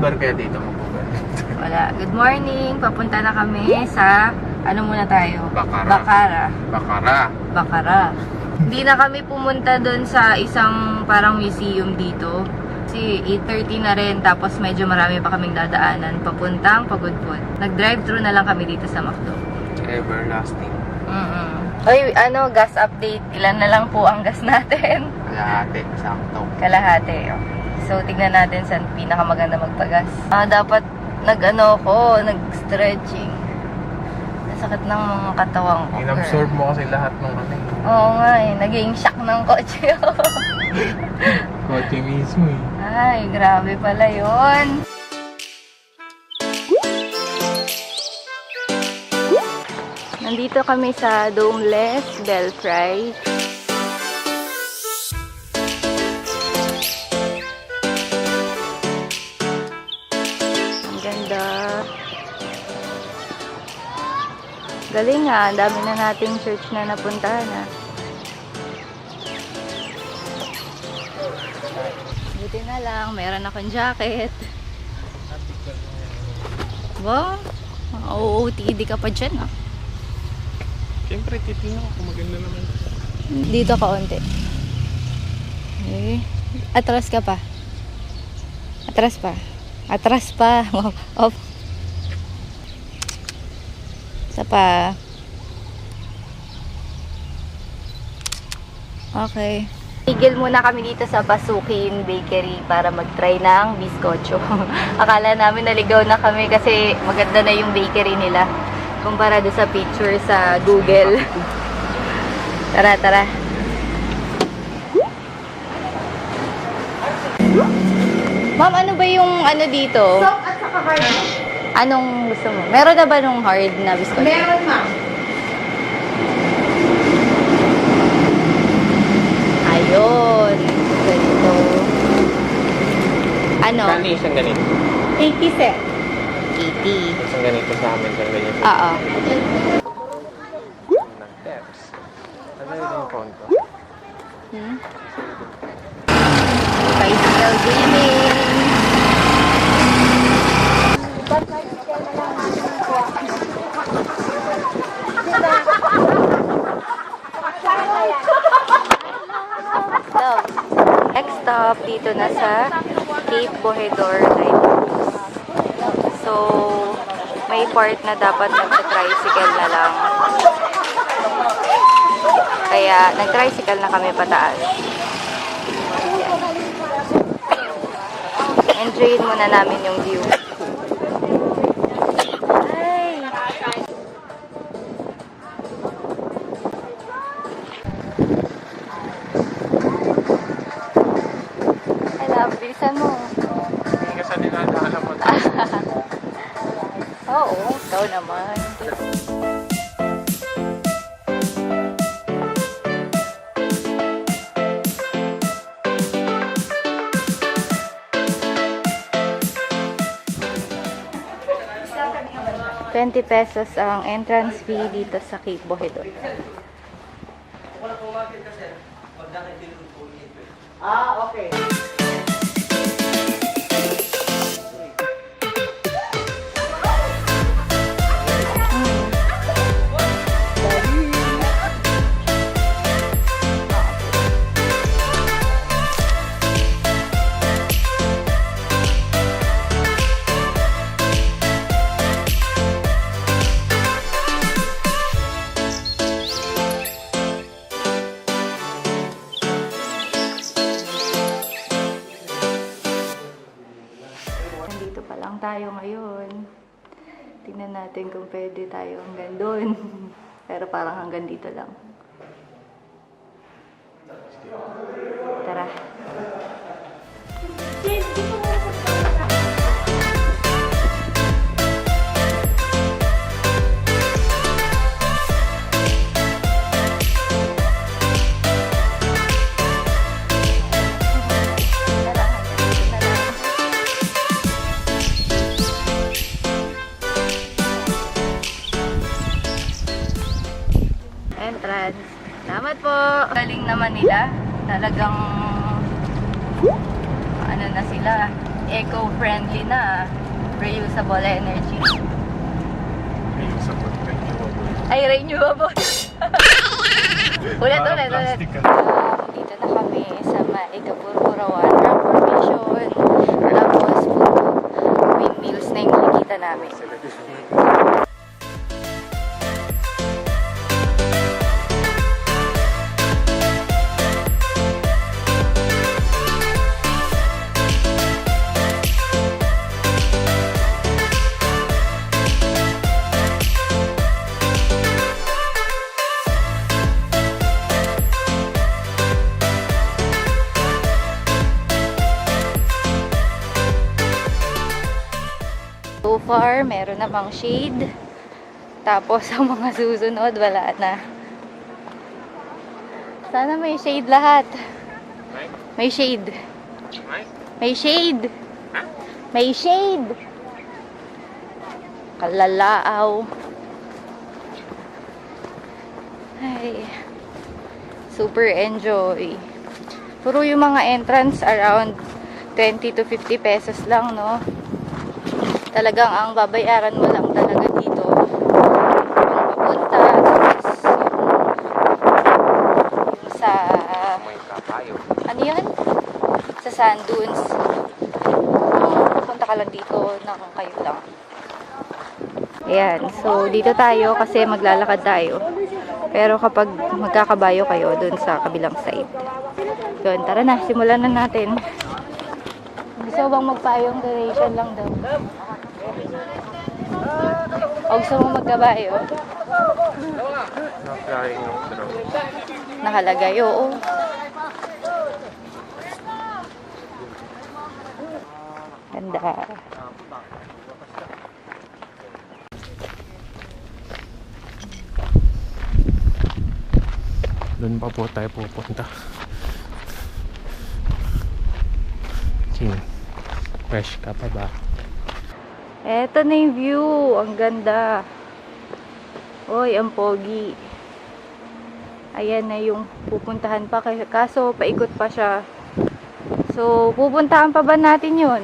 lugar kaya dito mapupunta? Wala. Good morning. Papunta na kami sa, ano muna tayo? Bakara. Hindi na kami pumunta doon sa isang parang museum dito. Kasi 8:30 na rin, tapos medyo marami pa kaming dadaanan. Papuntang Pagudpud. Nag-drive-thru na lang kami dito sa McDo. Everlasting. Oy, gas update. Ilan na lang po ang gas natin? Kalahati, sakto. Kalahati. So, tignan natin saan pinakamaganda magpagas. Dapat nag-stretching. Nasakit ng mga katawan ko. In-absorb mo kasi lahat ng Oo nga naging shock ng kotse. Kotse mismo Ay, grabe pala yun. Nandito kami sa Domeless Belfry. Ang ganda. Galing nga, ang dami na nating church na napuntahan na. Buti na lang, meron akong jacket. Wow, OOTD ka pa dyan ah. Siyempre, titignan ko kung maganda naman. Dito kaunti. Okay. Atras ka pa. Atras pa. Off. Isa pa. Okay. Tigil muna kami dito sa Basukin Bakery para mag-try ng biskotso. Akala namin naligaw na kami kasi maganda na yung bakery nila kumpara doon sa picture sa Google. Tara. Ma'am, ano ba yung dito? Soft at saka hard. Anong gusto mo? Meron na ba nung hard na biskotso? Meron, ma'am. Ayun. Ganito. Ano? Kani isang ganito? 80 set. 80. Isang ganito sa amin, isang ganito. Oo. Nag-teps. Ano yung phone ko? Bicycle gaming. Next stop, dito na sa Cape Bohedor Lighthouse. So, may part na dapat nag-tricycle na lang. Kaya, nag-tricycle na kami pataas. Enjoyin muna namin yung view. Ay! Bilisan mo. Hindi ka sa dinadaanan mo. Oo, ikaw naman. ₱20 ang entrance fee dito sa Cape Bohedor. Okay. Tayo ngayon. Tingnan natin kung pwede tayo hanggang doon. Pero parang hanggang dito lang. Tara. Entrance. Salamat po. Galing naman nila. Talagang ano na sila. eco-friendly na. Reusable energy. Ayun sa foot, renewable. Ay, renewable. ulit. Plastic ka. Dito na kami sa Maigapurpurawan Rock Formation. Tapos, windmills na yung nakikita namin. So far, meron namang shade. Tapos, ang mga susunod, wala na. Sana may shade lahat. May shade. May shade. May shade. Kalalaaw. Ay. Super enjoy. Puro yung mga entrance around 20 to 50 pesos lang, no? Talagang ang babayaran mo lang talaga dito yung papunta, tapos yung sa ano yan? Sa sand dunes. Pupunta ka lang dito ng kayo lang. Ayan, so dito tayo kasi maglalakad tayo. Pero kapag magkakabayo kayo dun sa kabilang side. Yun, tara na, simulan na natin. Gusto bang magpayong duration lang daw? O gusto mo magkabayo? Flying ng drone. Nakalagay, oo. Ganda. Doon pa po tayo pupunta. Fresh ka pa ba? Eto na yung view. Ang ganda. Oy, ang pogi. Ayan na yung pupuntahan pa. Kaso, paikot pa siya. So, pupuntahan pa ba natin yun?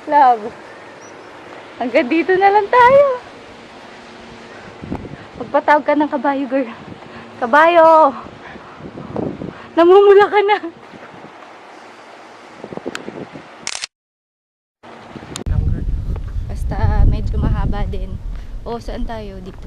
Love. Hanggang dito na lang tayo. Magpatawag ka ng kabayo, girl. Kabayo! Namumula ka na. Basta medyo mahaba din. O, saan tayo dito?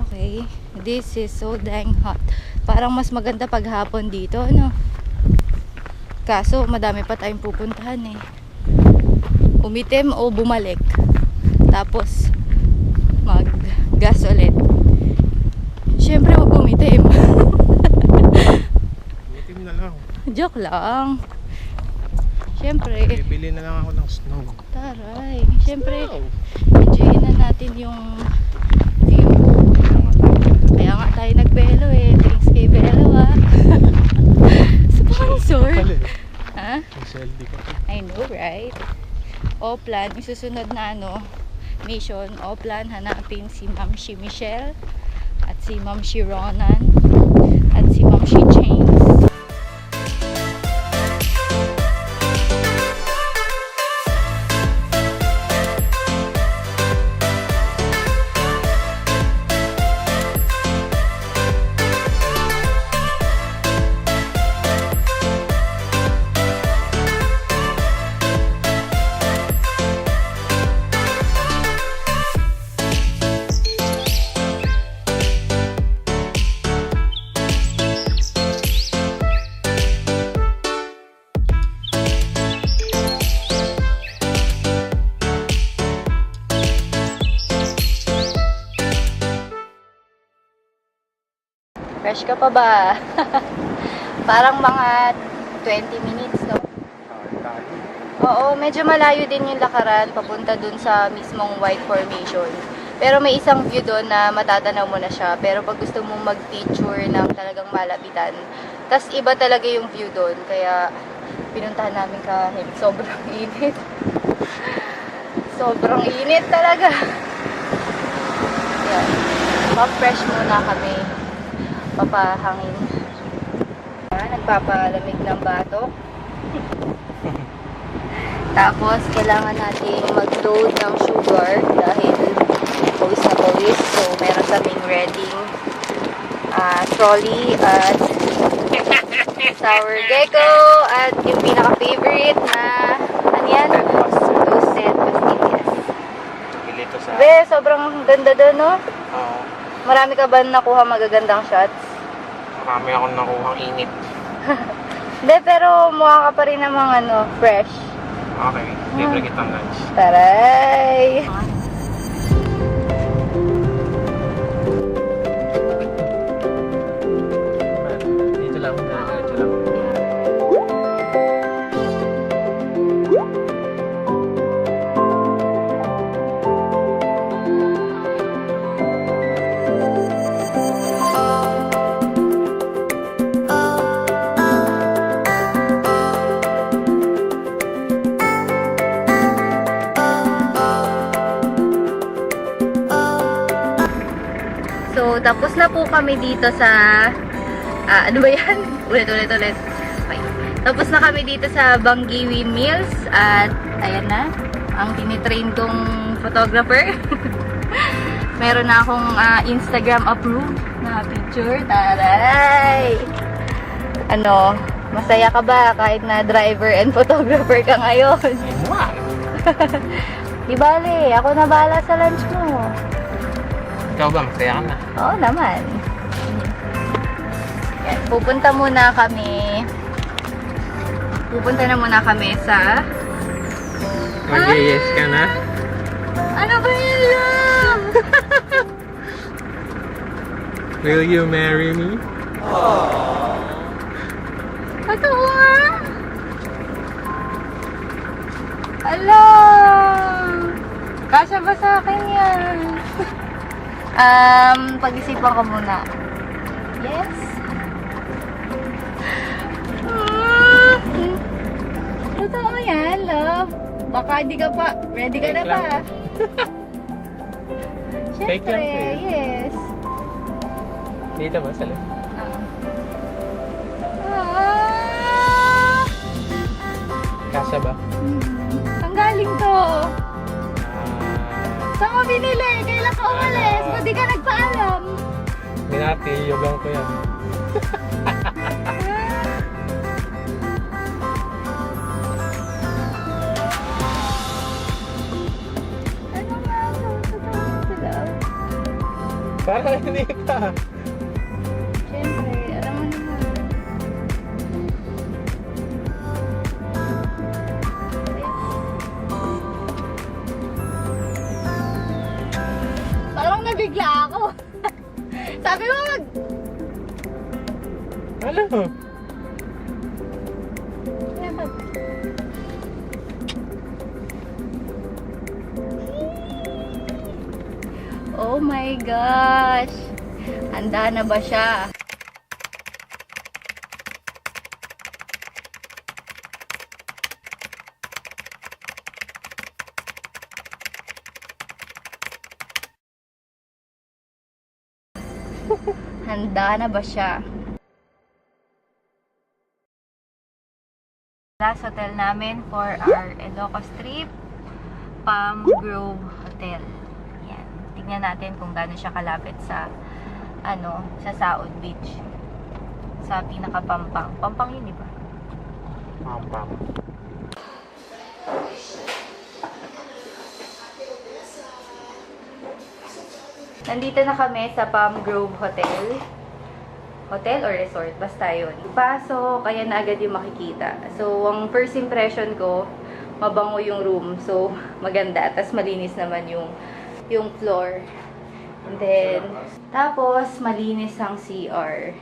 Okay. This is so dang hot. Parang mas maganda paghapon dito, no? Kaso, madami pa tayong pupuntahan eh. Umitim o bumalik. Tapos, mag-gas ulit. Siyempre, wag umitim. Umitim na lang. Joke lang. Siyempre. Bibili na lang ako ng snow. Taray. Siyempre, enjoyin na natin yung view. Kaya nga tayo nagbelo eh. Drinks kay Belo ah. Sponsor. Ha? SLD ko. I know, right? O-plan, isusunod na mission. O-plan, hanapin si Ma'am si Michelle at si Ma'am si Ronan at si Ma'am si James. Fresh ka pa ba? Parang mga 20 minutes, no? Oo, medyo malayo din yung lakaran papunta dun sa mismong white formation. Pero may isang view doon na matatanaw mo na siya. Pero pag gusto mong mag-picture ng talagang malapitan, tas iba talaga yung view doon. Kaya pinuntahan namin kahit sobrang init. Sobrang init talaga. Yan. Pa-fresh muna kami. Papahangin. Nagpapalamig ng batok. Tapos, kailangan natin mag-load ng sugar dahil pawis na pawis. So, meron kaming ready trolley at sour gecko at yung pinaka-favorite na ano yan? Toasted pastillas. Pilito sa... Be, sobrang ganda doon, no? Oo. Marami ka ba nakuha magagandang shots? Marami akong nakuhang init. Hindi, pero mukha ka pa rin namang fresh. Okay, libre kitang lunch. Taray! Dito lang, dito lang. So, tapos na po kami dito sa... ano ba yan? Ulit. Okay. Tapos na kami dito sa Bangui Mills. At, ayan na. Ang tinitrain kong photographer. Meron na akong Instagram approved na picture. Taray! Masaya ka ba kahit na driver and photographer ka ngayon? Wow! Di bale, ako na bahala sa lunch mo. Ikaw ba? Masaya ka na? Oo naman. Yan, pupunta na muna kami sa... Mag-yes ka na? Ano ba yan, love? Will you marry me? Totoo nga? Ala! Kasya ba sa akin yan? Pag-isipan ko muna. Yes? Totoo yan, love. Baka di ka pa. Ready ka na Fake ba? lang. Fake lang, Siyempre, eh. yes. Dito ba? Sa left? Kasya ba? Ang galing to. Saan mo binili? Kailan ka umalis? Ba't di ka nagpaalam? Binati, yugang ko yan. Ano nga ito? Totoo sila. Parang hindi pa. Siyempre, alam mo naman. Parang nabigla ako. Sabi mo Ano? Oh my gosh! Handa na ba siya? Handa na ba siya? Last hotel namin for our Ilocos trip, Palm Grove Hotel. Yan. Tingnan natin kung gaano siya kalapit sa sa Saud Beach. Sa pinaka-Pampang. Pampang yun, di ba? Pam. Nandito na kami sa Palm Grove Hotel. Hotel or resort, basta yun. Pasok, kaya na agad yung makikita. So, ang first impression ko, mabango yung room. So, maganda. Tapos, malinis naman yung floor. And then, tapos, malinis ang CR.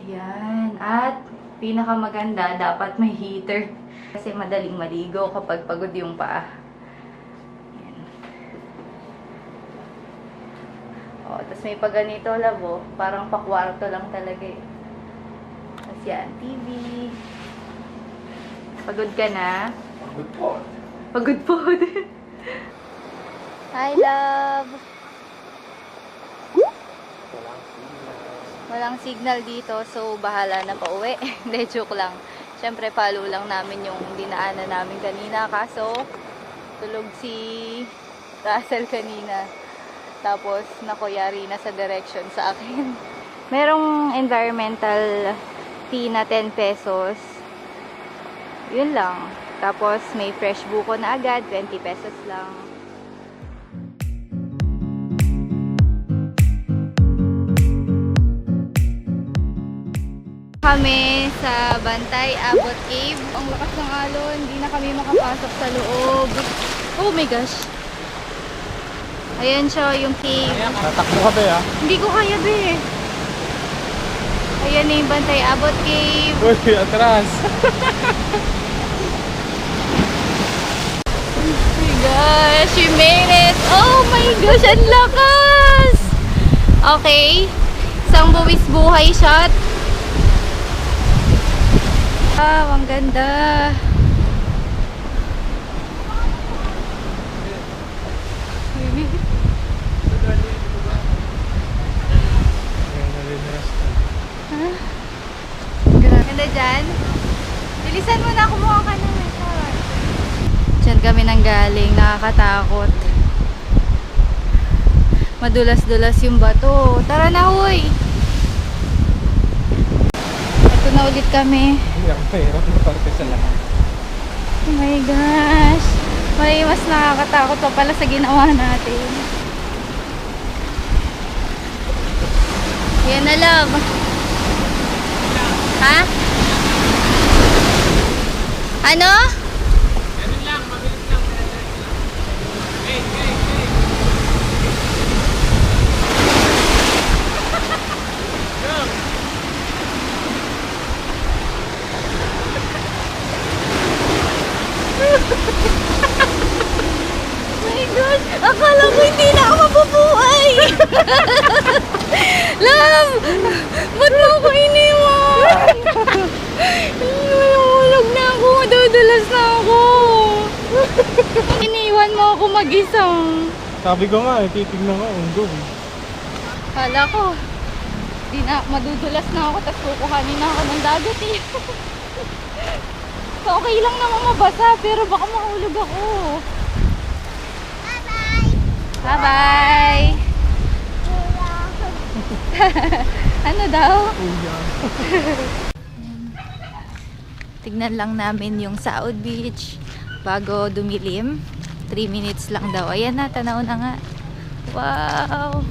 Ayan. At, pinakamaganda, dapat may heater. Kasi madaling maligo kapag pagod yung paa. Ayan. O, tapos may paganito, labo. Parang pakwarto lang talaga eh. Tapos yan, TV. Pagod ka na? Good po. Pagod po. Hi, love. Walang signal dito, so bahala na pa uwi. Hindi, joke lang. Siyempre, follow lang namin yung dinaanan namin kanina. Kaso, tulog si Russell kanina. Tapos, nakuyari na sa direction sa akin. Merong environmental fee na 10 pesos. Yun lang. Tapos, may fresh buko na agad, 20 pesos lang. Kami sa Bantay, Abot Cave. Ang lakas ng alon, hindi na kami makapasok sa loob. Oh my gosh. Ayan siya, yung cave. Tatakbo ka ba, ah? Hindi ko kaya, be. Ayan na yung Bantay, Abot Cave. Uy, atras. Oh my gosh, we made it! Oh my gosh, ang lakas! Okay, isang buwis buhay shot. Wow, ang ganda! Ganda dyan. Bilisan mo na, kumuha ka na. Diyan kami nang galing, nakakatakot. Madulas-dulas yung bato. Tara na, huy! Ito na ulit kami. Hindi ako mahirap na parte sa lahat. Oh my gosh! May mas nakakatakot pa pala sa ginawa natin. Yan na, love. Ha? Ano? Ganun lang, mabilis lang. Wait, wait, wait. My gosh! Akala ko hindi na ako mabubuhay! Love! Ba't mo ako iniwan? Nahulog na ako, madudulas na ako. Iniwan mo ako mag-isang. Sabi ko nga, titignan ko, undog. Kala ko, di na, madudulas na ako, tapos kukuhanin na ako ng dagat eh. So, okay lang naman mabasa, pero baka mahulog ako. Bye-bye! Bye-bye! Ano daw? Tignan lang namin yung Saud Beach bago dumilim. 3 minutes lang daw. Ayan na, tanaw na nga. Wow!